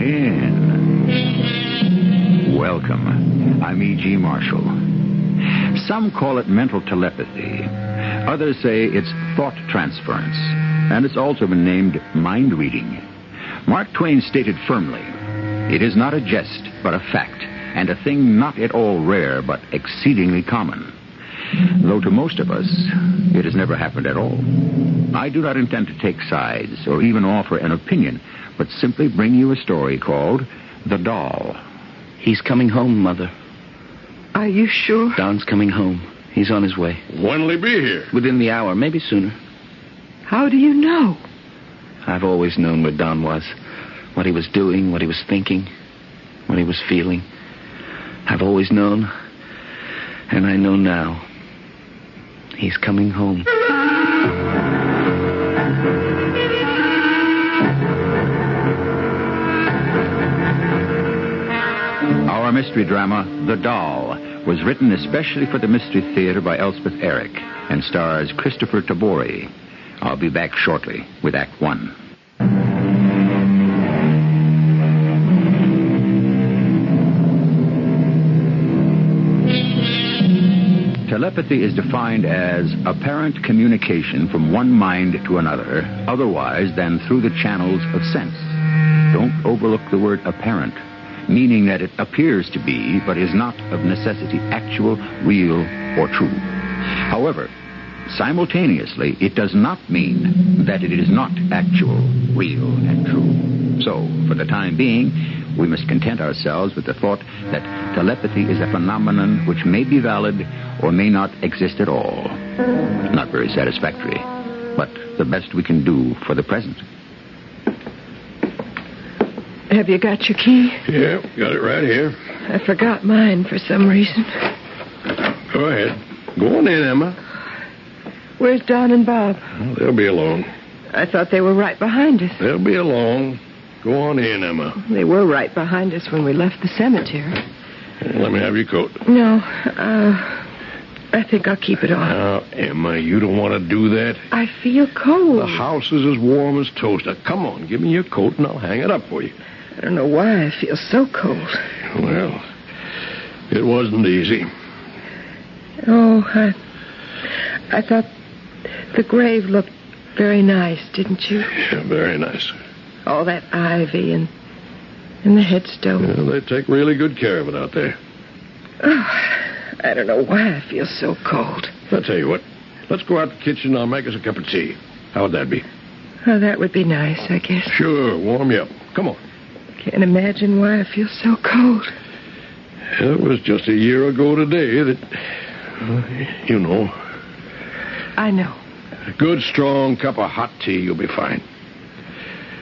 in. Welcome. I'm E.G. Marshall. Some call it mental telepathy. Others say it's thought transference. And it's also been named mind reading. Mark Twain stated firmly, it is not a jest, but a fact, and a thing not at all rare, but exceedingly common. Though to most of us, it has never happened at all. I do not intend to take sides or even offer an opinion, but simply bring you a story called The Doll. He's coming home, Mother. Are you sure? Don's coming home. He's on his way. When'll he be here? Within the hour, maybe sooner. How do you know? I've always known where Don was. What he was doing, what he was thinking, what he was feeling. I've always known, and I know now. He's coming home. Our mystery drama, The Doll, was written especially for the Mystery Theater by Elspeth Eric and stars Christopher Tabori. I'll be back shortly with Act One. Telepathy is defined as apparent communication from one mind to another, otherwise than through the channels of sense. Don't overlook the word apparent, meaning that it appears to be, but is not of necessity actual, real, or true. However, simultaneously, it does not mean that it is not actual, real, and true. So, for the time being, we must content ourselves with the thought that telepathy is a phenomenon which may be valid or may not exist at all. Not very satisfactory, but the best we can do for the present. Have you got your key? Yeah, got it right here. I forgot mine for some reason. Go ahead. Go on in, Emma. Where's Don and Bob? Well, they'll be along. I thought they were right behind us. They'll be along. Go on in, Emma. They were right behind us when we left the cemetery. Let me have your coat. No, I think I'll keep it on. Now, Emma, you don't want to do that. I feel cold. The house is as warm as toast. Now, come on, give me your coat and I'll hang it up for you. I don't know why I feel so cold. Well, it wasn't easy. Oh, I thought the grave looked very nice, didn't you? Yeah, very nice. All that ivy and the headstone. Yeah, they take really good care of it out there. Oh, I don't know why I feel so cold. I'll tell you what. Let's go out to the kitchen and I'll make us a cup of tea. How would that be? Oh, that would be nice, I guess. Sure, warm you up. Come on. Can't imagine why I feel so cold. It was just a year ago today that, you know. I know. A good, strong cup of hot tea, you'll be fine.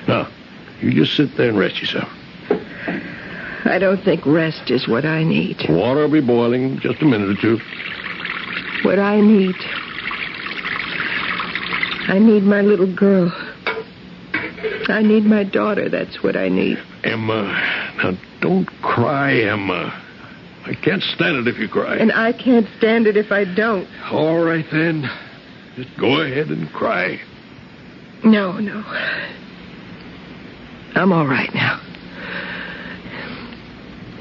Now, you just sit there and rest yourself. I don't think rest is what I need. Water will be boiling in just a minute or two. What I need my little girl. I need my daughter, that's what I need. Emma, now don't cry, Emma. I can't stand it if you cry. And I can't stand it if I don't. All right, then. Just go ahead and cry. No. I'm all right now.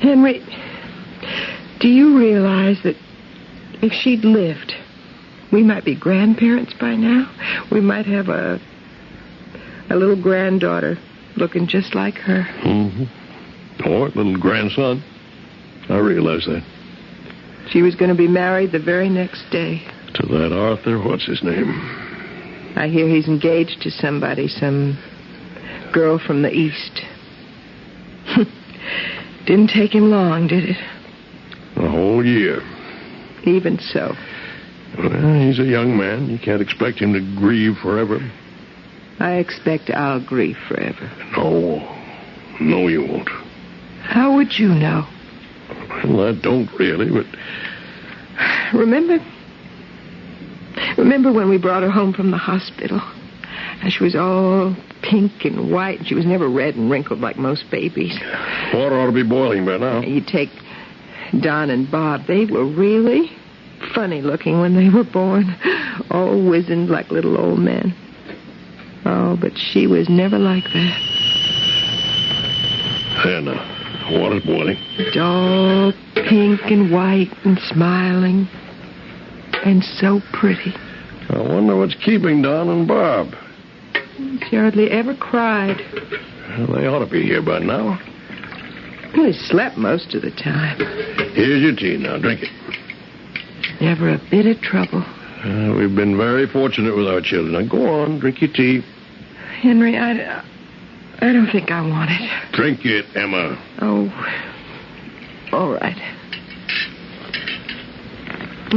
Henry, do you realize that if she'd lived, we might be grandparents by now? We might have a little granddaughter looking just like her. Mm-hmm. Or a little grandson. I realize that. She was going to be married the very next day. To that Arthur, what's his name? I hear he's engaged to somebody, some girl from the East. Didn't take him long, did it? A whole year. Even so. Well, he's a young man. You can't expect him to grieve forever. I expect I'll grieve forever. No, you won't. How would you know? Well, I don't really, but... Remember when we brought her home from the hospital? And she was all pink and white, and she was never red and wrinkled like most babies. Water ought to be boiling by now. You take Don and Bob. They were really funny looking when they were born. All wizened like little old men. Oh, but she was never like that. There now. Water's boiling. It's all pink and white and smiling. And so pretty. I wonder what's keeping Don and Bob. She hardly ever cried. Well, they ought to be here by now. Well, he slept most of the time. Here's your tea now. Drink it. Never a bit of trouble. We've been very fortunate with our children. Now, go on. Drink your tea. Henry, I don't think I want it. Drink it, Emma. Oh, all right.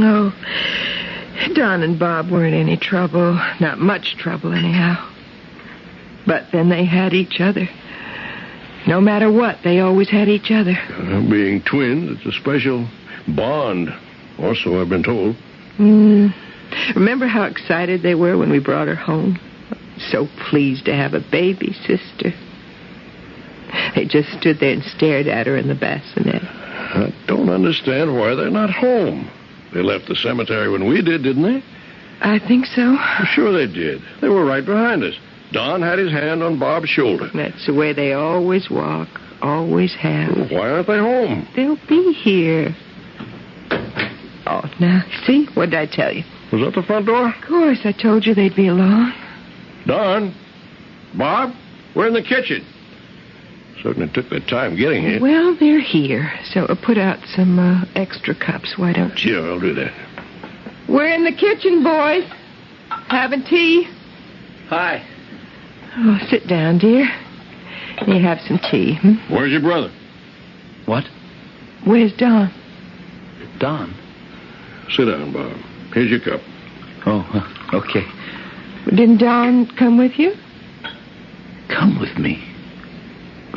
Oh, Don and Bob weren't any trouble. Not much trouble, anyhow. But then they had each other. No matter what, they always had each other. Being twins, it's a special bond. Or so I've been told. Remember how excited they were when we brought her home? So pleased to have a baby sister. They just stood there and stared at her in the bassinet. I don't understand why they're not home. They left the cemetery when we did, didn't they? I think so. Sure they did. They were right behind us. Don had his hand on Bob's shoulder. That's the way they always walk, always have. Well, why aren't they home? They'll be here. Oh, now, see? What did I tell you? Was that the front door? Of course, I told you they'd be along. Don? Bob? We're in the kitchen. Certainly took their time getting here. Well, they're here, so put out some extra cups, why don't you? Sure, I'll do that. We're in the kitchen, boys. Having tea? Hi. Oh, sit down, dear. You have some tea, Where's your brother? What? Where's Don? Don? Sit down, Bob. Here's your cup. Oh, okay. Didn't Don come with you? Come with me.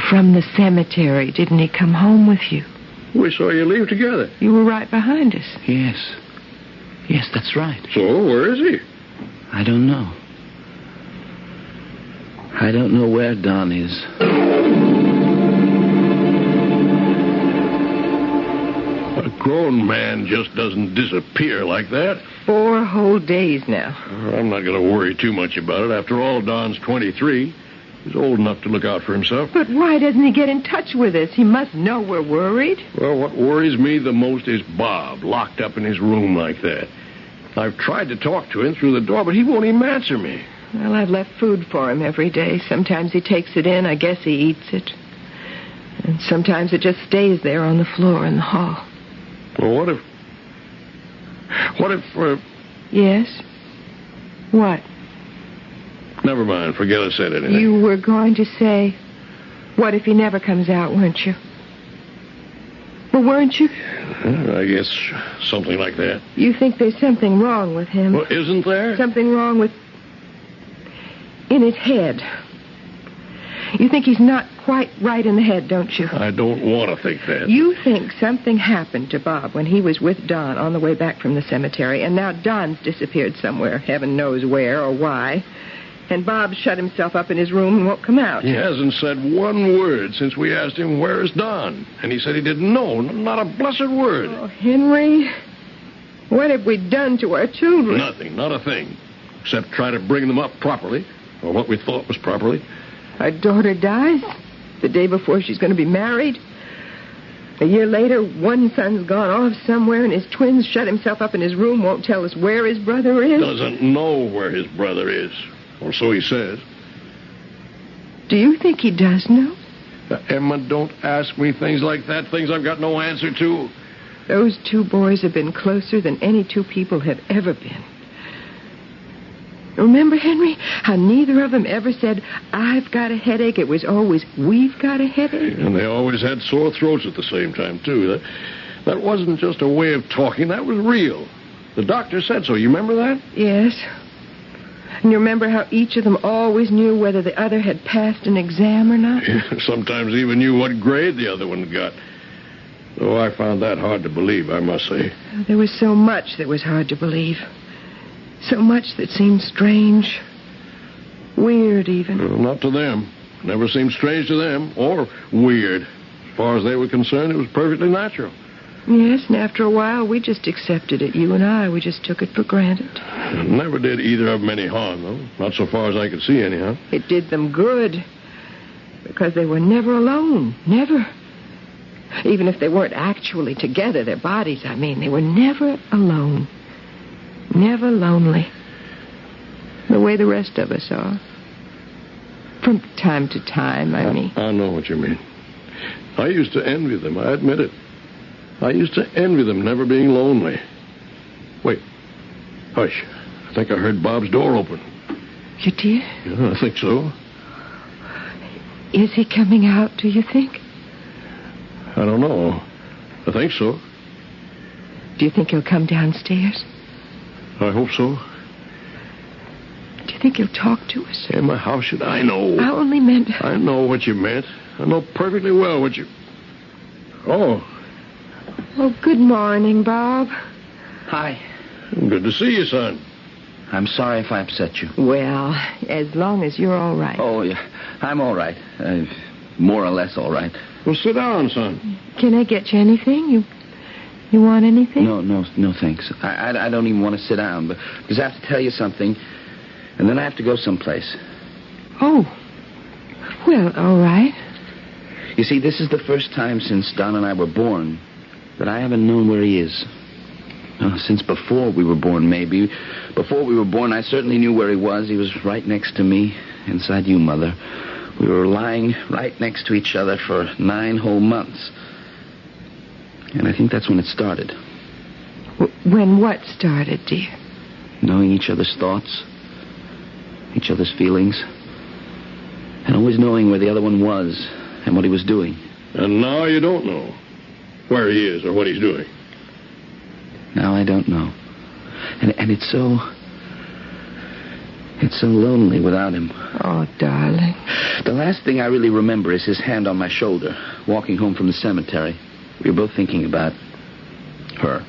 From the cemetery. Didn't he come home with you? We saw you leave together. You were right behind us. Yes. Yes, that's right. So, where is he? I don't know. I don't know where Don is. A grown man just doesn't disappear like that. 4 whole days now. I'm not going to worry too much about it. After all, Don's 23. He's old enough to look out for himself. But why doesn't he get in touch with us? He must know we're worried. Well, what worries me the most is Bob, locked up in his room like that. I've tried to talk to him through the door, but he won't even answer me. Well, I've left food for him every day. Sometimes he takes it in. I guess he eats it. And sometimes it just stays there on the floor in the hall. Well, what if... Yes? What? Never mind. Forget I said anything. You were going to say, what if he never comes out, weren't you? Well, weren't you? I guess something like that. You think there's something wrong with him? Well, isn't there? Something wrong with... in his head. You think he's not quite right in the head, don't you? I don't want to think that. You think something happened to Bob when he was with Don on the way back from the cemetery, and now Don's disappeared somewhere, heaven knows where or why, and Bob shut himself up in his room and won't come out. He hasn't said one word since we asked him, where is Don? And he said he didn't know, not a blessed word. Oh, Henry, what have we done to our children? Nothing, not a thing, except try to bring them up properly, or what we thought was properly. Our daughter dies the day before she's going to be married. A year later, one son's gone off somewhere, and his twins shut himself up in his room, won't tell us where his brother is. Doesn't know where his brother is, or so he says. Do you think he does know? Emma, don't ask me things like that, things I've got no answer to. Those 2 boys have been closer than any 2 people have ever been. Remember, Henry, how neither of them ever said, I've got a headache. It was always, we've got a headache. And they always had sore throats at the same time, too. That wasn't just a way of talking. That was real. The doctor said so. You remember that? Yes. And you remember how each of them always knew whether the other had passed an exam or not? Sometimes even knew what grade the other one got. Though I found that hard to believe, I must say. There was so much that was hard to believe. So much that seemed strange. Weird, even. Well, not to them. Never seemed strange to them, or weird. As far as they were concerned, it was perfectly natural. Yes, and after a while, we just accepted it. You and I, we just took it for granted. It never did either of them any harm, though. Not so far as I could see, anyhow. It did them good. because they were never alone. Never. Even if they weren't actually together, their bodies, I mean, they were never alone. Never lonely. The way the rest of us are. From time to time, I mean. I know what you mean. I used to envy them, I admit it. I used to envy them never being lonely. Wait. Hush. I think I heard Bob's door open. You did? Yeah, I think so. Is he coming out, do you think? I don't know. I think so. Do you think he'll come downstairs? I hope so. Do you think he'll talk to us? Emma, how should I know? I only meant... I know what you meant. I know perfectly well what you... Oh. Oh, good morning, Bob. Hi. Good to see you, son. I'm sorry if I upset you. Well, as long as you're all right. Oh, yeah. I'm all right. More or less all right. Well, sit down, son. Can I get you anything? You want anything? No, thanks. I don't even want to sit down, because I have to tell you something, and then I have to go someplace. Oh. Well, all right. You see, this is the first time since Don and I were born that I haven't known where he is. Since before we were born, maybe. Before we were born, I certainly knew where he was. He was right next to me, inside you, Mother. We were lying right next to each other for 9 whole months. And I think that's when it started. When what started, dear? Knowing each other's thoughts, each other's feelings, and always knowing where the other one was and what he was doing. And now you don't know where he is or what he's doing. Now I don't know. And it's so lonely without him. Oh, darling. The last thing I really remember is his hand on my shoulder, walking home from the cemetery. We were both thinking about her.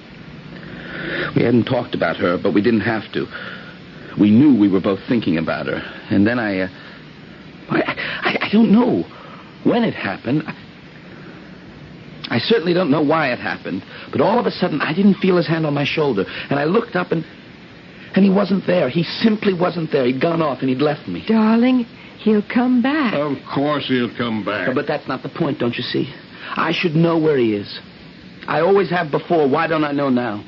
We hadn't talked about her, but we didn't have to. We knew we were both thinking about her. And then I don't know when it happened. I certainly don't know why it happened. But all of a sudden, I didn't feel his hand on my shoulder. And I looked up and he wasn't there. He simply wasn't there. He'd gone off and he'd left me. Darling, he'll come back. Of course he'll come back. But that's not the point, don't you see? I should know where he is. I always have before. Why don't I know now?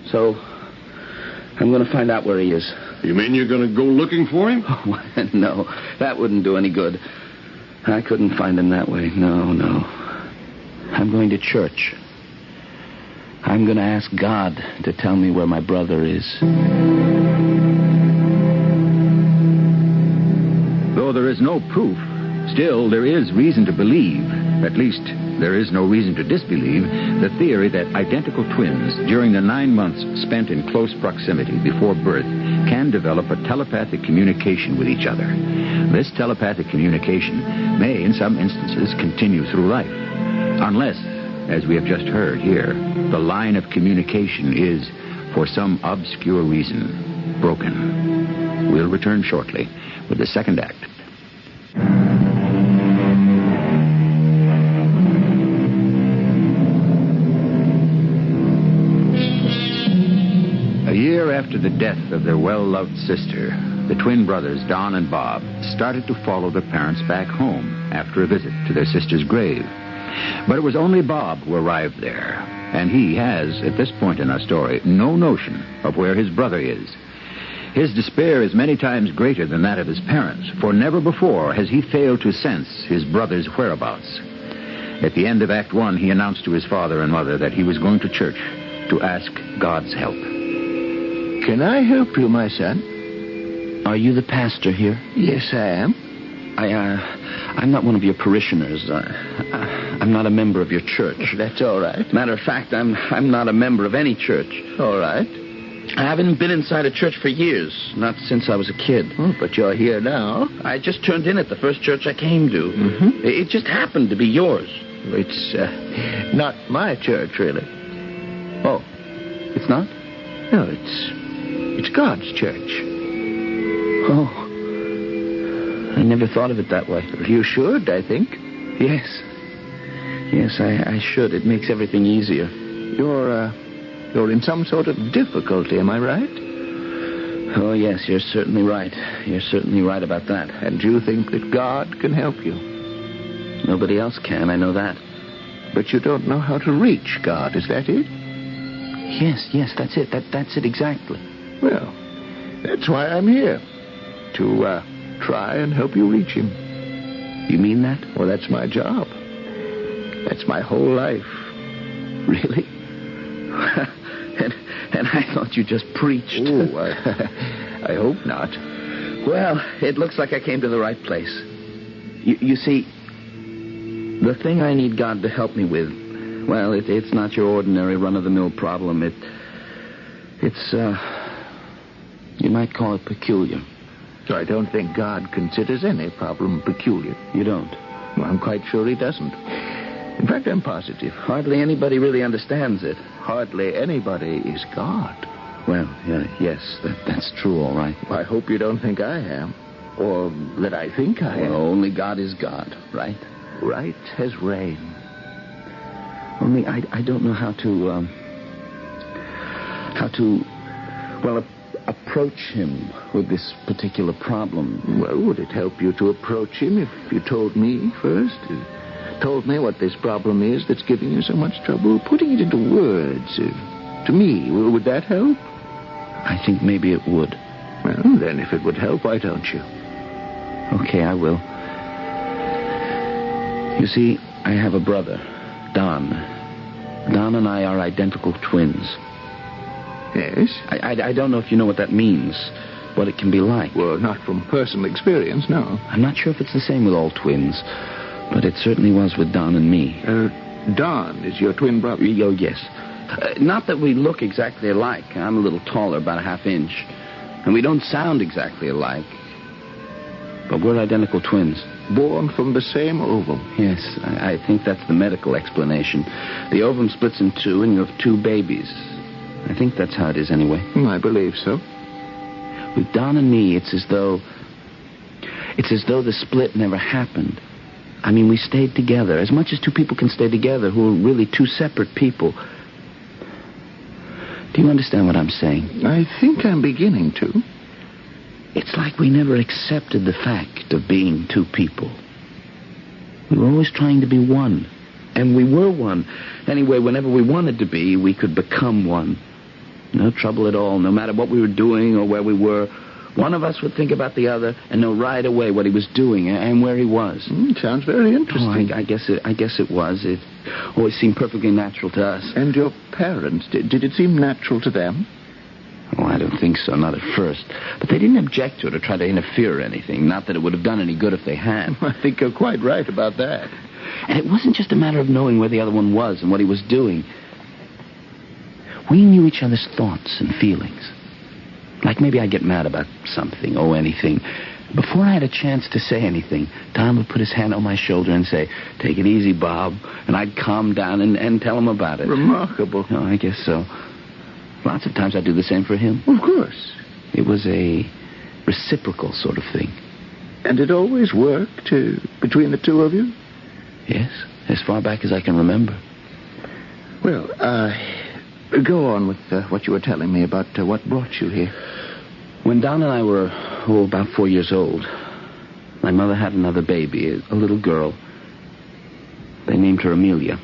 So, I'm going to find out where he is. You mean you're going to go looking for him? Oh, no, that wouldn't do any good. I couldn't find him that way. No. I'm going to church. I'm going to ask God to tell me where my brother is. Though there is no proof, still there is reason to believe, at least there is no reason to disbelieve, the theory that identical twins, during the 9 months spent in close proximity before birth, can develop a telepathic communication with each other. This telepathic communication may, in some instances, continue through life, unless, as we have just heard here, the line of communication is, for some obscure reason, broken. We'll return shortly with the second act. A year after the death of their well-loved sister, the twin brothers, Don and Bob, started to follow their parents back home after a visit to their sister's grave. But it was only Bob who arrived there, and he has, at this point in our story, no notion of where his brother is. His despair is many times greater than that of his parents, for never before has he failed to sense his brother's whereabouts. At the end of Act 1, he announced to his father and mother that he was going to church to ask God's help. Can I help you, my son? Are you the pastor here? Yes, I am. I'm not one of your parishioners. I'm not a member of your church. That's all right. Matter of fact, I'm not a member of any church. All right. I haven't been inside a church for years, not since I was a kid. Oh, but you're here now. I just turned in at the first church I came to. Mm-hmm. It just happened to be yours. It's not my church, really. Oh, it's not? No, it's God's church. Oh. I never thought of it that way. You should, I think. Yes. Yes, I should. It makes everything easier. You're in some sort of difficulty, am I right? Oh, yes, you're certainly right. You're certainly right about that. And you think that God can help you. Nobody else can, I know that. But you don't know how to reach God, is that it? Yes, that's it. That's it exactly. Well, that's why I'm here. To try and help you reach him. You mean that? Well, that's my job. That's my whole life. Really? and I thought you just preached. Oh, I hope not. Well, it looks like I came to the right place. You see, the thing I need God to help me with, well, it's not your ordinary run-of-the-mill problem. It's you might call it peculiar. So I don't think God considers any problem peculiar. You don't? Well, I'm quite sure he doesn't. In fact, I'm positive. Hardly anybody really understands it. Hardly anybody is God. Well, yes, that's true, all right. Well, I hope you don't think I am. Or that I think I am. Well, only God is God, right? Right as rain. Only I don't know how to approach him with this particular problem. Well, would it help you to approach him if you told me first? Told me what this problem is that's giving you so much trouble? Putting it into words to me, would that help? I think maybe it would. Well, then if it would help, why don't you? Okay, I will. You see, I have a brother, Don. Don and I are identical twins. Yes? I don't know if you know what that means, what it can be like. Well, not from personal experience, no. I'm not sure if it's the same with all twins, but it certainly was with Don and me. Don is your twin brother? Oh, yes. Not that we look exactly alike. I'm a little taller, about a half inch. And we don't sound exactly alike. But we're identical twins. Born from the same ovum? Yes, I think that's the medical explanation. The ovum splits in two, and you have two babies. I think that's how it is anyway. I believe so. With Don and me, it's as though the split never happened. I mean, we stayed together, as much as two people can stay together who are really two separate people. Do you understand what I'm saying? I think I'm beginning to. It's like we never accepted the fact of being two people. We were always trying to be one. And we were one. Anyway, whenever we wanted to be, we could become one. No trouble at all, no matter what we were doing or where we were. One of us would think about the other and know right away what he was doing and where he was. Sounds very interesting. Oh, I guess it was. It always seemed perfectly natural to us. And your parents, did it seem natural to them? Oh, I don't think so, not at first. But they didn't object to it or try to interfere or anything. Not that it would have done any good if they had. I think you're quite right about that. And it wasn't just a matter of knowing where the other one was and what he was doing. We knew each other's thoughts and feelings. Like maybe I'd get mad about something or anything. Before I had a chance to say anything, Don would put his hand on my shoulder and say, "Take it easy, Bob." And I'd calm down and tell him about it. Remarkable. Oh, I guess so. Lots of times I'd do the same for him. Of course. It was a reciprocal sort of thing. And it always worked between the two of you? Yes, as far back as I can remember. Well, go on with what you were telling me about what brought you here. When Don and I were, about 4 years old, my mother had another baby, a little girl. They named her Amelia.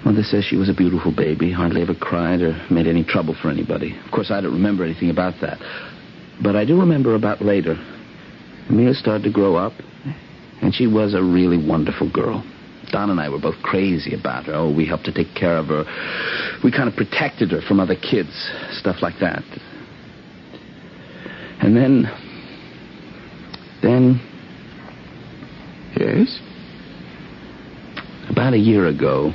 Mother says she was a beautiful baby, hardly ever cried or made any trouble for anybody. Of course, I don't remember anything about that. But I do remember about later. Amelia started to grow up, and she was a really wonderful girl. Don and I were both crazy about her. Oh, we helped to take care of her. We kind of protected her from other kids, stuff like that. And then... Yes? About a year ago,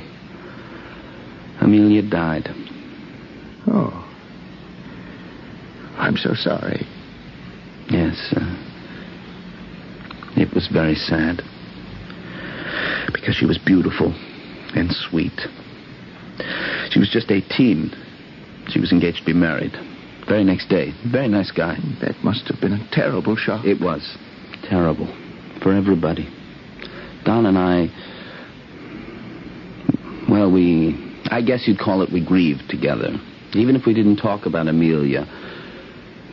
Amelia died. Oh. I'm so sorry. Yes, it was very sad. Because she was beautiful and sweet. She was just 18. She was engaged to be married. Very next day. Very nice guy. That must have been a terrible shock. It was. Terrible. For everybody. Don and I... Well, I guess you'd call it we grieved together. Even if we didn't talk about Amelia,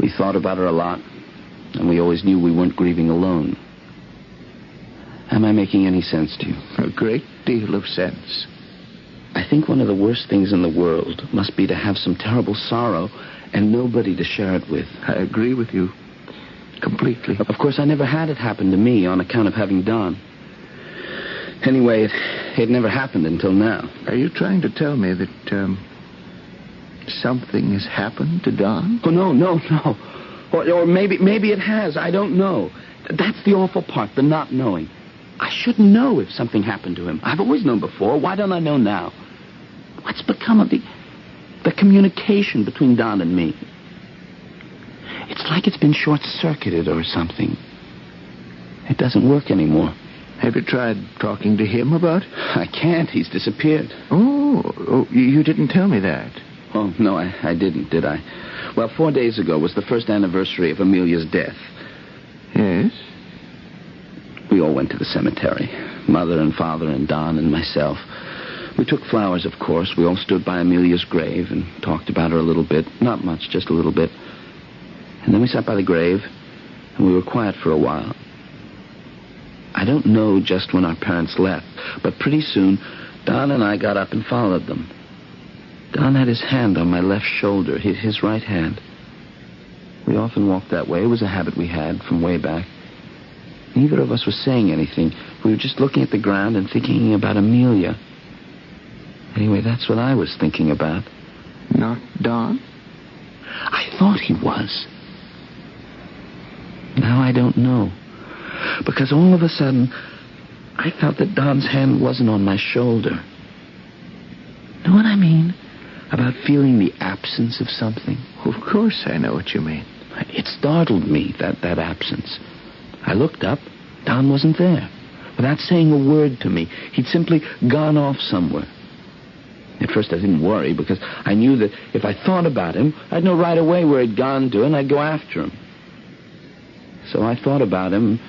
We thought about her a lot, and we always knew we weren't grieving alone. Am I making any sense to you? A great deal of sense. I think one of the worst things in the world must be to have some terrible sorrow and nobody to share it with. I agree with you completely. Of course, I never had it happen to me on account of having Don. Anyway, it never happened until now. Are you trying to tell me that something has happened to Don? Oh, no. Or maybe it has. I don't know. That's the awful part, the not knowing. I should know if something happened to him. I've always known before. Why don't I know now? What's become of the communication between Don and me? It's like it's been short-circuited or something. It doesn't work anymore. Have you tried talking to him about it? I can't. He's disappeared. Oh, you didn't tell me that. Oh, no, I didn't, did I? Well, 4 days ago was the first anniversary of Amelia's death. Yes? We all went to the cemetery. Mother and Father and Don and myself. We took flowers, of course. We all stood by Amelia's grave and talked about her a little bit. Not much, just a little bit. And then we sat by the grave, and we were quiet for a while. I don't know just when our parents left, but pretty soon, Don and I got up and followed them. Don had his hand on my left shoulder, his right hand. We often walked that way. It was a habit we had from way back. Neither of us was saying anything. We were just looking at the ground and thinking about Amelia. Anyway, that's what I was thinking about. Not Don? I thought he was. Now I don't know. Because all of a sudden, I felt that Don's hand wasn't on my shoulder. Know what I mean? About feeling the absence of something. Of course I know what you mean. It startled me, that absence. I looked up. Don wasn't there. Without saying a word to me, he'd simply gone off somewhere. At first I didn't worry, because I knew that if I thought about him, I'd know right away where he'd gone to, and I'd go after him. So I thought about him.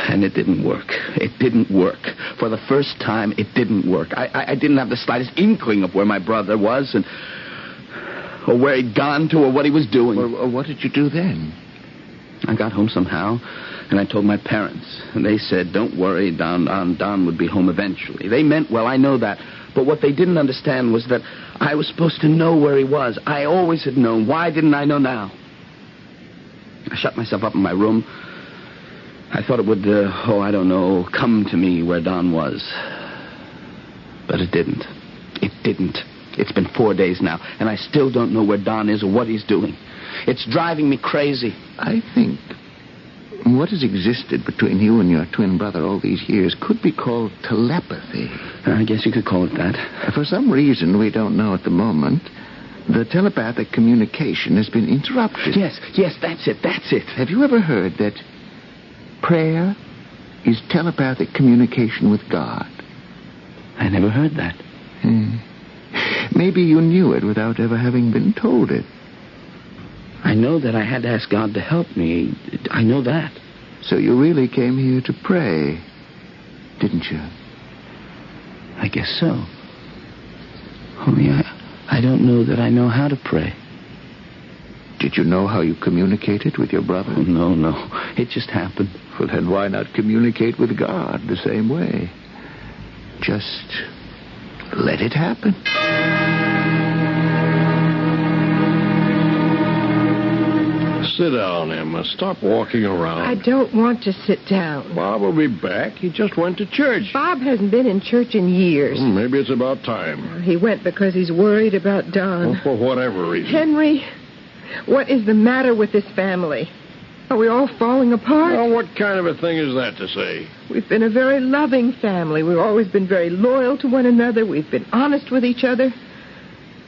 And it didn't work. It didn't work. For the first time, it didn't work. I didn't have the slightest inkling of where my brother was, or where he'd gone to, or what he was doing. Well, what did you do then? I got home somehow, and I told my parents. And they said, don't worry, Don would be home eventually. They meant well, I know that. But what they didn't understand was that I was supposed to know where he was. I always had known. Why didn't I know now? I shut myself up in my room. I thought it would, come to me where Don was. But it didn't. It didn't. It's been 4 days now, and I still don't know where Don is or what he's doing. It's driving me crazy. I think what has existed between you and your twin brother all these years could be called telepathy. I guess you could call it that. For some reason we don't know at the moment, the telepathic communication has been interrupted. Yes, that's it. Have you ever heard that prayer is telepathic communication with God? I never heard that. Maybe you knew it without ever having been told it. I know that I had to ask God to help me. I know that. So you really came here to pray, didn't you? I guess so. Only I don't know that I know how to pray. Did you know how you communicated with your brother? Oh, no. It just happened. Well, then why not communicate with God the same way? Just let it happen. Sit down, Emma. Stop walking around. I don't want to sit down. Bob will be back. He just went to church. Bob hasn't been in church in years. Maybe it's about time. He went because he's worried about Don. Well, for whatever reason. Henry, what is the matter with this family? Are we all falling apart? Well, what kind of a thing is that to say? We've been a very loving family. We've always been very loyal to one another. We've been honest with each other.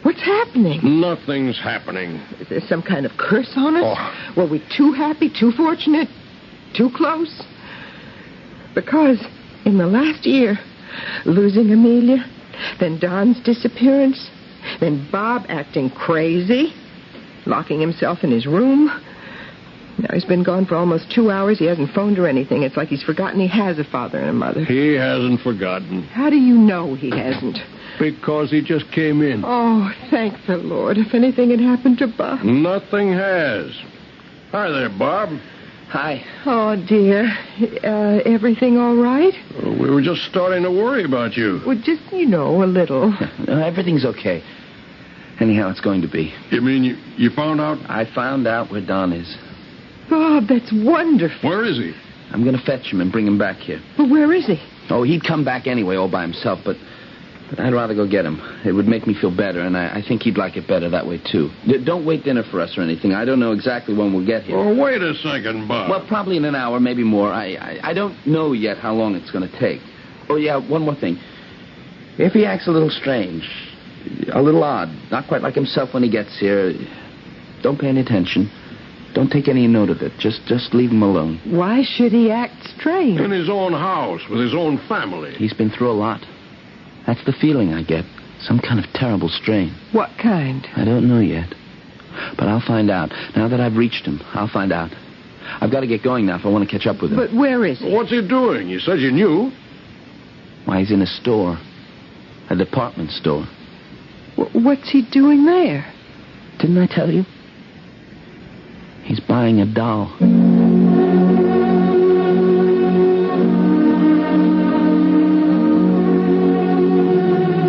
What's happening? Nothing's happening. Is there some kind of curse on us? Oh. Were we too happy, too fortunate, too close? Because in the last year, losing Amelia, then Don's disappearance, then Bob acting crazy, locking himself in his room. Now he's been gone for almost 2 hours. He hasn't phoned or anything. It's like he's forgotten he has a father and a mother. He hasn't forgotten. How do you know he hasn't? Because he just came in. Oh, thank the Lord. If anything had happened to Bob. Nothing has. Hi there, Bob. Hi. Oh, dear. Everything all right? We were just starting to worry about you. Well, just, a little. No, everything's okay. Anyhow, it's going to be. You mean you found out? I found out where Don is. Bob, that's wonderful. Where is he? I'm going to fetch him and bring him back here. Well, where is he? Oh, he'd come back anyway all by himself, but I'd rather go get him. It would make me feel better, and I think he'd like it better that way, too. Don't wait dinner for us or anything. I don't know exactly when we'll get here. Oh, wait a second, Bob. Well, probably in an hour, maybe more. I don't know yet how long it's going to take. Oh, yeah, one more thing. If he acts a little strange, a little odd, not quite like himself when he gets here, don't pay any attention. Don't take any note of it. Just leave him alone. Why should he act strange? In his own house, with his own family. He's been through a lot. That's the feeling I get. Some kind of terrible strain. What kind? I don't know yet. But I'll find out. Now that I've reached him, I'll find out. I've got to get going now if I want to catch up with him. But where is he? What's he doing? You said you knew. Why, he's in a store. A department store. What's he doing there? Didn't I tell you? He's buying a doll.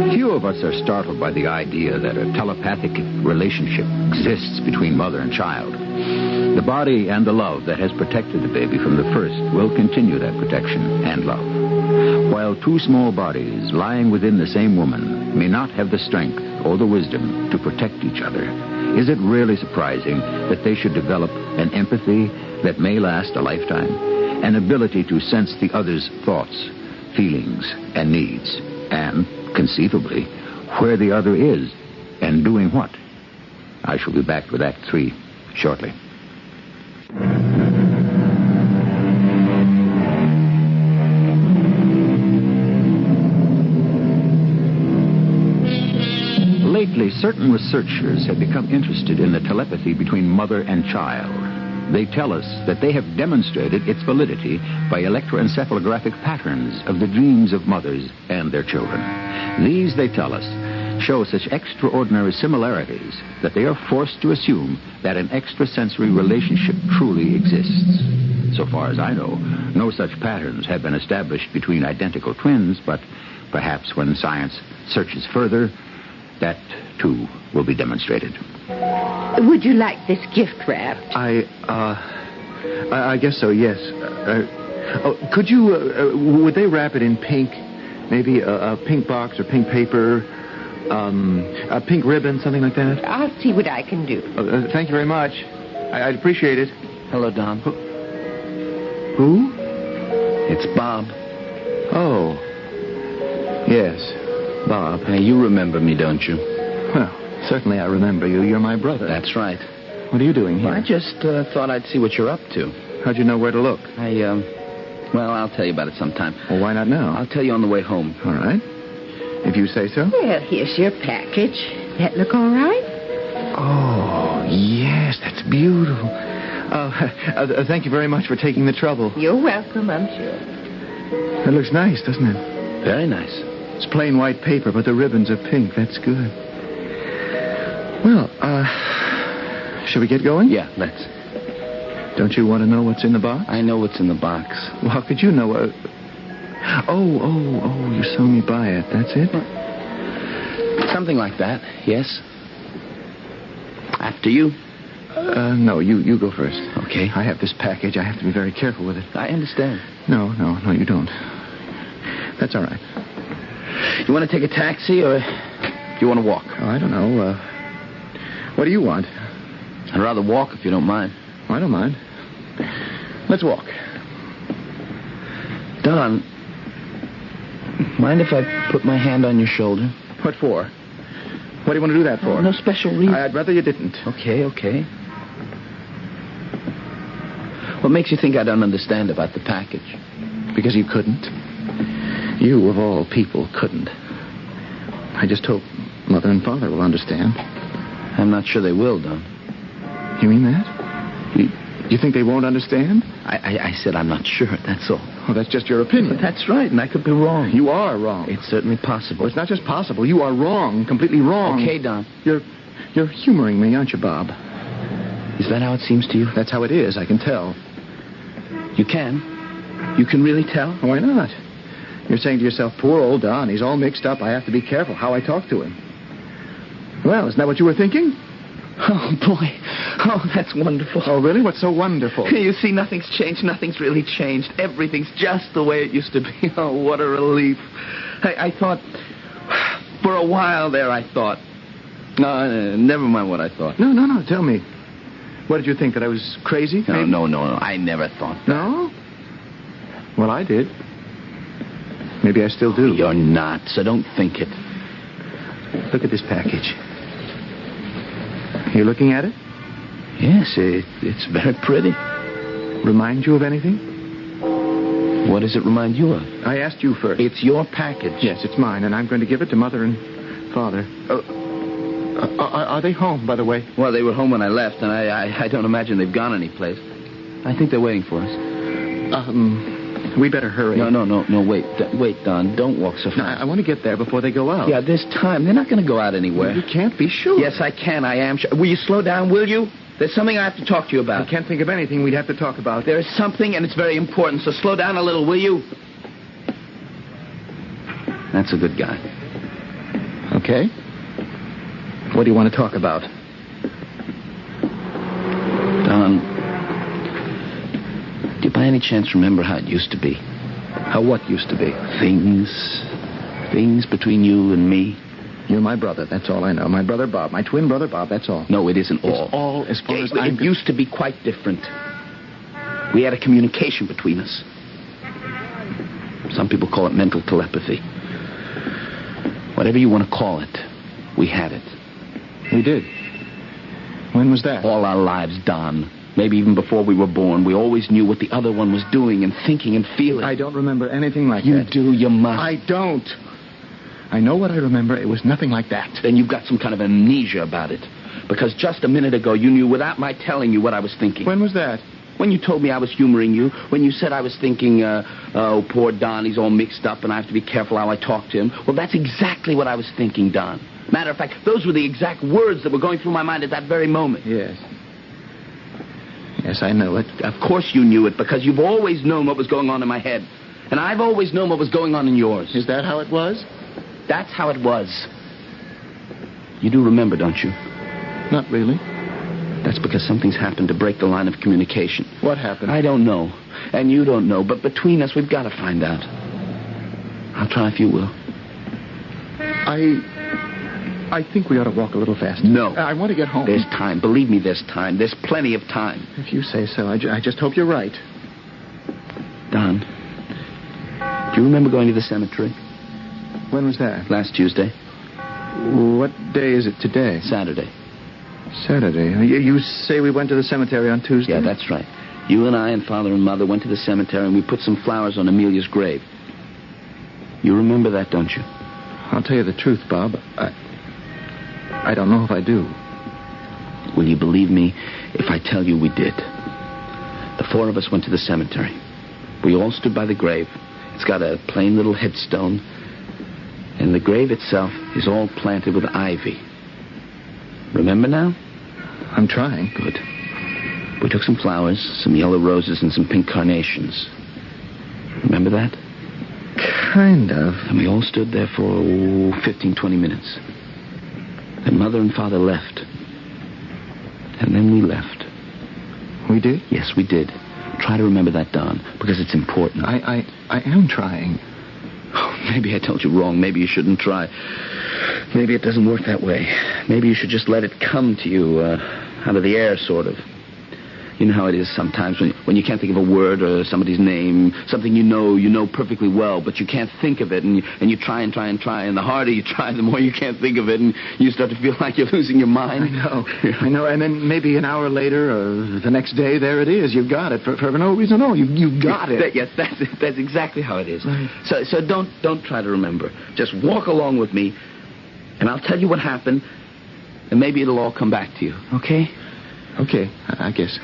Few of us are startled by the idea that a telepathic relationship exists between mother and child. The body and the love that has protected the baby from the first will continue that protection and love. While two small bodies lying within the same woman may not have the strength or the wisdom to protect each other, is it really surprising that they should develop an empathy that may last a lifetime, an ability to sense the other's thoughts, feelings, and needs, and, conceivably, where the other is and doing what? I shall be back with Act 3 shortly. Lately, certain researchers have become interested in the telepathy between mother and child. They tell us that they have demonstrated its validity by electroencephalographic patterns of the dreams of mothers and their children. These, they tell us, show such extraordinary similarities that they are forced to assume that an extrasensory relationship truly exists. So far as I know, no such patterns have been established between identical twins, but perhaps when science searches further, that, too, will be demonstrated. Would you like this gift wrapped? I guess so, yes. Could you, would they wrap it in pink? Maybe a pink box or pink paper, a pink ribbon, something like that? I'll see what I can do. Thank you very much. I'd appreciate it. Hello, Don. Who? It's Bob. Oh. Yes, Bob. Hey, you remember me, don't you? Well, certainly I remember you. You're my brother. That's right. What are you doing here? I just thought I'd see what you're up to. How'd you know where to look? Well, I'll tell you about it sometime. Well, why not now? I'll tell you on the way home. All right. If you say so. Well, here's your package. That look all right? Oh, yes, that's beautiful. Thank you very much for taking the trouble. You're welcome, I'm sure. That looks nice, doesn't it? Very nice. It's plain white paper, but the ribbons are pink. That's good. Well, shall we get going? Yeah, let's. Don't you want to know what's in the box? I know what's in the box. Well, how could you know? Oh, you saw me buy it. That's it? Something like that, yes. After you. No, you go first. Okay. I have this package. I have to be very careful with it. I understand. No, you don't. That's all right. You want to take a taxi, or do you want to walk? Oh, I don't know. What do you want? I'd rather walk, if you don't mind. I don't mind. Let's walk. Don, mind if I put my hand on your shoulder? What for? What do you want to do that for? No special reason. I'd rather you didn't. Okay. What makes you think I don't understand about the package? Because you couldn't. You, of all people, couldn't. I just hope Mother and Father will understand. I'm not sure they will, Don. You mean that? You think they won't understand? I said I'm not sure, that's all. Oh, that's just your opinion. But that's right, and I could be wrong. You are wrong. It's certainly possible. Well, it's not just possible. You are wrong, completely wrong. Okay, Don. You're humoring me, aren't you, Bob? Is that how it seems to you? That's how it is, I can tell. You can? You can really tell? Why not? You're saying to yourself, poor old Don, he's all mixed up. I have to be careful how I talk to him. Well, isn't that what you were thinking? Oh, boy. Oh, that's wonderful. Oh, really? What's so wonderful? You see, nothing's changed. Nothing's really changed. Everything's just the way it used to be. Oh, what a relief. I thought... For a while there, I thought... No, never mind what I thought. No. Tell me. What did you think, that I was crazy? No. I never thought that. No? Well, I did. Maybe I still do. You're not, so don't think it. Look at this package. You looking at it? Yes, it's very pretty. Remind you of anything? What does it remind you of? I asked you first. It's your package. Yes, it's mine, and I'm going to give it to Mother and Father. Are they home, by the way? Well, they were home when I left, and I don't imagine they've gone anyplace. I think they're waiting for us. We better hurry. No, wait, Don. Don't walk so fast. No, I want to get there before they go out. Yeah, this time. They're not going to go out anywhere. You can't be sure. Yes, I can. I am sure. Will you slow down, will you? There's something I have to talk to you about. I can't think of anything we'd have to talk about. There is something, and it's very important, so slow down a little, will you? That's a good guy. Okay. What do you want to talk about? Don, do you by any chance remember how it used to be? How what used to be? Things between you and me. You're my brother, that's all I know. My brother Bob, my twin brother Bob, that's all. No, it isn't all. It's all as far as It used to be quite different. We had a communication between us. Some people call it mental telepathy. Whatever you want to call it, we had it. We did. When was that? All our lives, Don. Maybe even before we were born. We always knew what the other one was doing and thinking and feeling. I don't remember anything like that. You do, you must. I don't. I know what I remember. It was nothing like that. Then you've got some kind of amnesia about it. Because just a minute ago, you knew without my telling you what I was thinking. When was that? When you told me I was humoring you. When you said I was thinking, oh, poor Don, he's all mixed up and I have to be careful how I talk to him. Well, that's exactly what I was thinking, Don. Matter of fact, those were the exact words that were going through my mind at that very moment. Yes. Yes, I know it. Of course you knew it, because you've always known what was going on in my head. And I've always known what was going on in yours. Is that how it was? That's how it was. You do remember, don't you? Not really. That's because something's happened to break the line of communication. What happened? I don't know. And you don't know. But between us, we've got to find out. I'll try if you will. I think we ought to walk a little faster. No. I want to get home. There's time. Believe me, there's time. There's plenty of time. If you say so. I just hope you're right. Don, do you remember going to the cemetery? When was that? Last Tuesday. What day is it today? Saturday. Saturday. You say we went to the cemetery on Tuesday? Yeah, that's right. You and I and Father and Mother went to the cemetery and we put some flowers on Amelia's grave. You remember that, don't you? I'll tell you the truth, Bob. I don't know if I do. Will you believe me if I tell you we did? The four of us went to the cemetery. We all stood by the grave. It's got a plain little headstone. And the grave itself is all planted with ivy. Remember now? I'm trying. Good. We took some flowers, some yellow roses, and some pink carnations. Remember that? Kind of. And we all stood there for 15, 20 minutes. Then Mother and Father left. And then we left. We did? Yes, we did. Try to remember that, Don, because it's important. I am trying. Oh, maybe I told you wrong. Maybe you shouldn't try. Maybe it doesn't work that way. Maybe you should just let it come to you out of the air, sort of. You know how it is sometimes when you can't think of a word or somebody's name, something you know perfectly well, but you can't think of it, and you try, and the harder you try, the more you can't think of it, and you start to feel like you're losing your mind. I know, and then maybe an hour later or the next day, there it is. You've got it for no reason at all. You got it. Yes, that's exactly how it is. Right. So don't try to remember. Just walk along with me, and I'll tell you what happened, and maybe it'll all come back to you. Okay? Okay, I guess.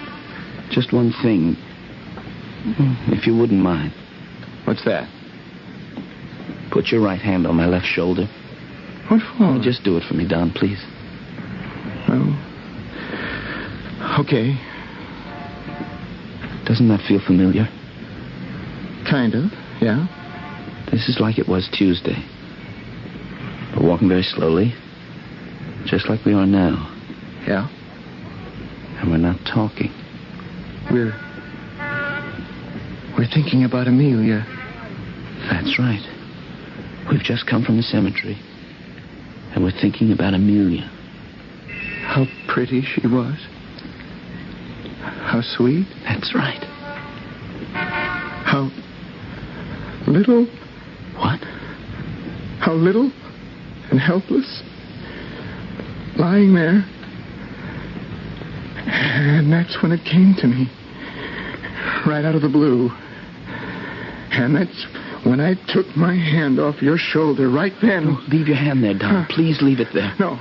Just one thing. If you wouldn't mind. What's that? Put your right hand on my left shoulder. What for? Just do it for me, Don, please. Oh. Okay. Doesn't that feel familiar? Kind of, yeah. This is like it was Tuesday. We're walking very slowly, just like we are now. Yeah? And we're not talking. We're thinking about Amelia. That's right. We've just come from the cemetery. And we're thinking about Amelia. How pretty she was. How sweet. That's right. How little. What? How little and helpless. Lying there. And that's when it came to me. Right out of the blue. And that's when I took my hand off your shoulder right then. No, leave your hand there, Don. Please leave it there. No,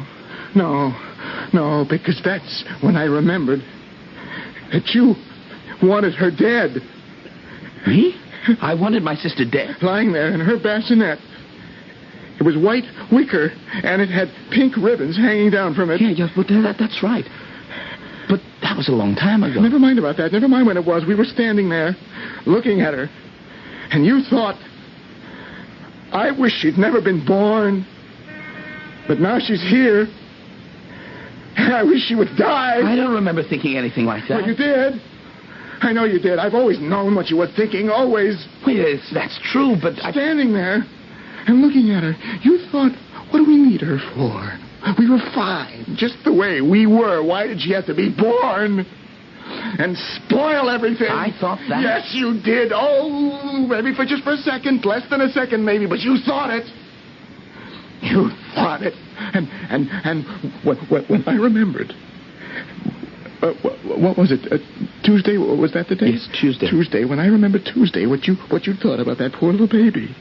because that's when I remembered that you wanted her dead. Me? I wanted my sister dead. Lying there in her bassinet. It was white wicker, and it had pink ribbons hanging down from it. Yeah, but that's right. But that was a long time ago. Never mind about that. Never mind when it was. We were standing there, looking at her, and you thought, I wish she'd never been born. But now she's here. And I wish she would die. I don't remember thinking anything like that. Well, you did. I know you did. I've always known what you were thinking, always. Wait, that's true, but Standing there and looking at her, you thought, what do we need her for? We were fine, just the way we were. Why did she have to be born? And spoil everything. I thought that. Yes, you did. Oh, maybe for just for a second, less than a second, maybe, but you thought it. You thought it. And when I remembered, what was it? Tuesday? Was that the day? Yes, Tuesday. Tuesday. When I remembered Tuesday, what you thought about that poor little baby.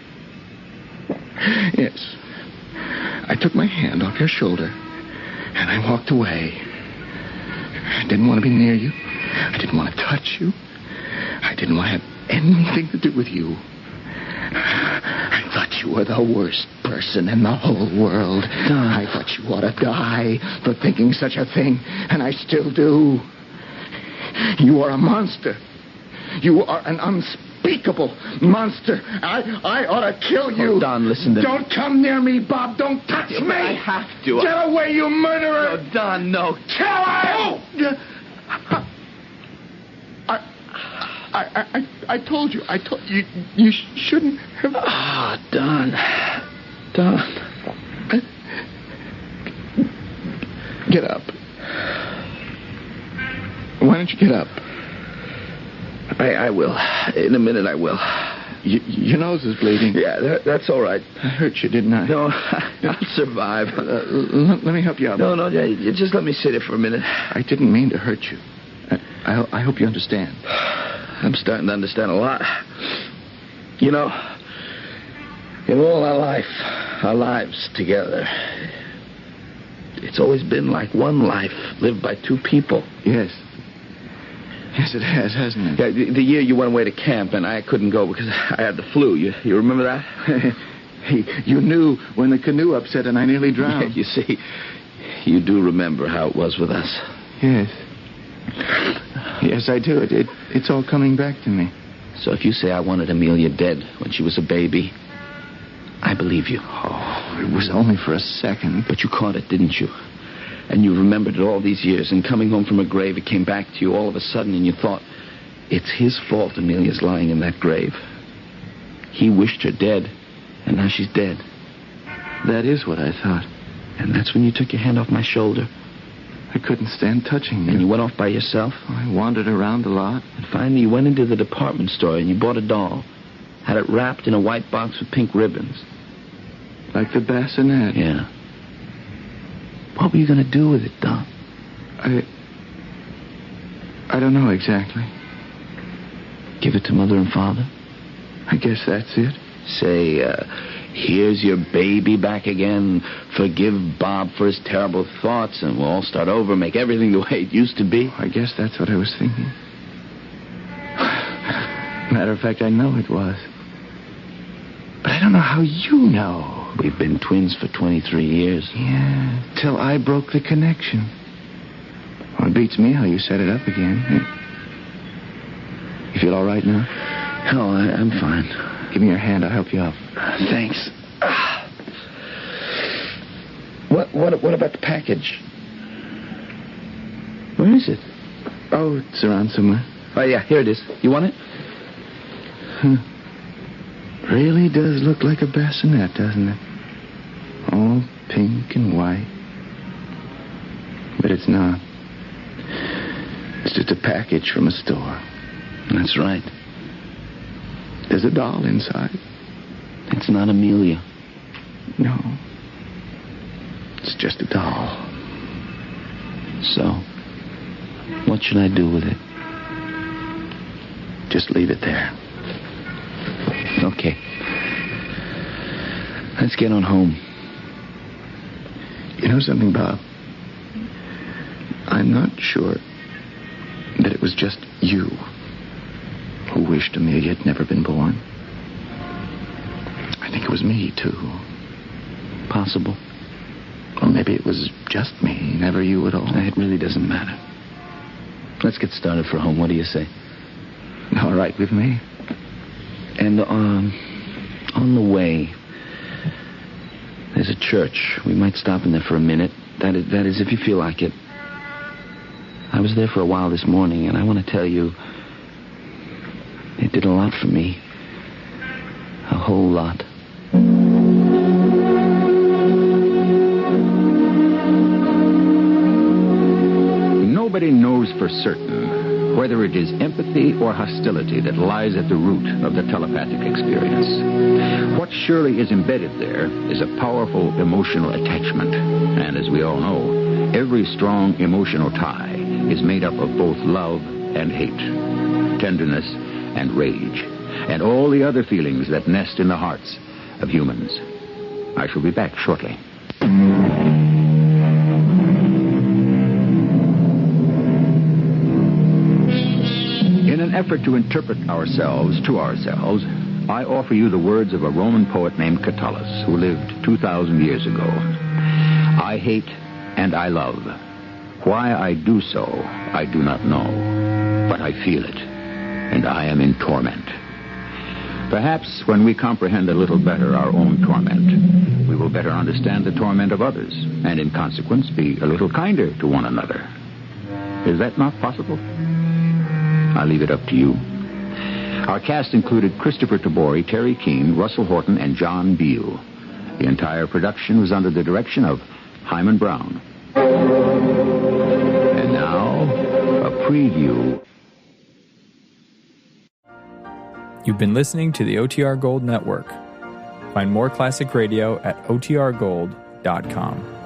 Yes. I took my hand off your shoulder, and I walked away. I didn't want to be near you. I didn't want to touch you. I didn't want to have anything to do with you. I thought you were the worst person in the whole world. I thought you ought to die for thinking such a thing, and I still do. You are a monster. You are an unspeakable monster. I ought to kill you. Oh, Don, listen to me. Don't come near me, Bob. Don't touch me. I have to. Get away, you murderer. No, Don, no. Kill him. I told you. I told you. You shouldn't have. Ah, Don. Get up. Why don't you get up? I will. In a minute, I will. Your nose is bleeding. Yeah, that's all right. I hurt you, didn't I? No, I'll survive. Let me help you out. No, you just let me sit here for a minute. I didn't mean to hurt you. I hope you understand. I'm starting to understand a lot. You know, in all our lives together, it's always been like one life lived by two people. Yes. Yes, it has, hasn't it? Yeah, the year you went away to camp and I couldn't go because I had the flu. You remember that? You knew when the canoe upset and I nearly drowned. Yeah, you see, you do remember how it was with us. Yes. Yes, I do. It's all coming back to me. So if you say I wanted Amelia dead when she was a baby, I believe you. Oh, it was only for a second. But you caught it, didn't you? And you remembered it all these years. And coming home from her grave, it came back to you all of a sudden, and you thought, it's his fault Amelia's lying in that grave. He wished her dead, and now she's dead. That is what I thought. And that's when you took your hand off my shoulder. I couldn't stand touching you. And you went off by yourself? I wandered around a lot. And finally you went into the department store and you bought a doll. Had it wrapped in a white box with pink ribbons. Like the bassinet. Yeah. What were you going to do with it, Don? I don't know exactly. Give it to Mother and Father? I guess that's it. Say, here's your baby back again. Forgive Bob for his terrible thoughts, and we'll all start over, make everything the way it used to be. I guess that's what I was thinking. Matter of fact, I know it was. But I don't know how you know. We've been twins for 23 years. Yeah, till I broke the connection. Well, it beats me how you set it up again. You feel all right now? Oh, I'm fine. Give me your hand. I'll help you up. Thanks. What about the package? Where is it? Oh, it's around somewhere. Oh, yeah, here it is. You want it? Really does look like a bassinet, doesn't it? All pink and white. But it's not. It's just a package from a store. That's right. There's a doll inside. It's not Amelia. No. It's just a doll. So, what should I do with it? Just leave it there. Okay. Let's get on home. You know something, Bob? I'm not sure that it was just you who wished Amelia had never been born. I think it was me, too. Possible. Or maybe it was just me, never you at all. It really doesn't matter. Let's get started for home. What do you say? All right with me. And on the way, there's a church. We might stop in there for a minute. That is, if you feel like it. I was there for a while this morning, and I want to tell you, it did a lot for me. A whole lot. Nobody knows for certain whether it is empathy or hostility that lies at the root of the telepathic experience. What surely is embedded there is a powerful emotional attachment. And as we all know, every strong emotional tie is made up of both love and hate, tenderness and rage, and all the other feelings that nest in the hearts of humans. I shall be back shortly. In an effort to interpret ourselves to ourselves, I offer you the words of a Roman poet named Catullus, who lived 2,000 years ago. I hate and I love. Why I do so, I do not know, but I feel it, and I am in torment. Perhaps when we comprehend a little better our own torment, we will better understand the torment of others, and in consequence be a little kinder to one another. Is that not possible? I'll leave it up to you. Our cast included Christopher Tabori, Terry Keane, Russell Horton, and John Beale. The entire production was under the direction of Hyman Brown. And now, a preview. You've been listening to the OTR Gold Network. Find more classic radio at otrgold.com.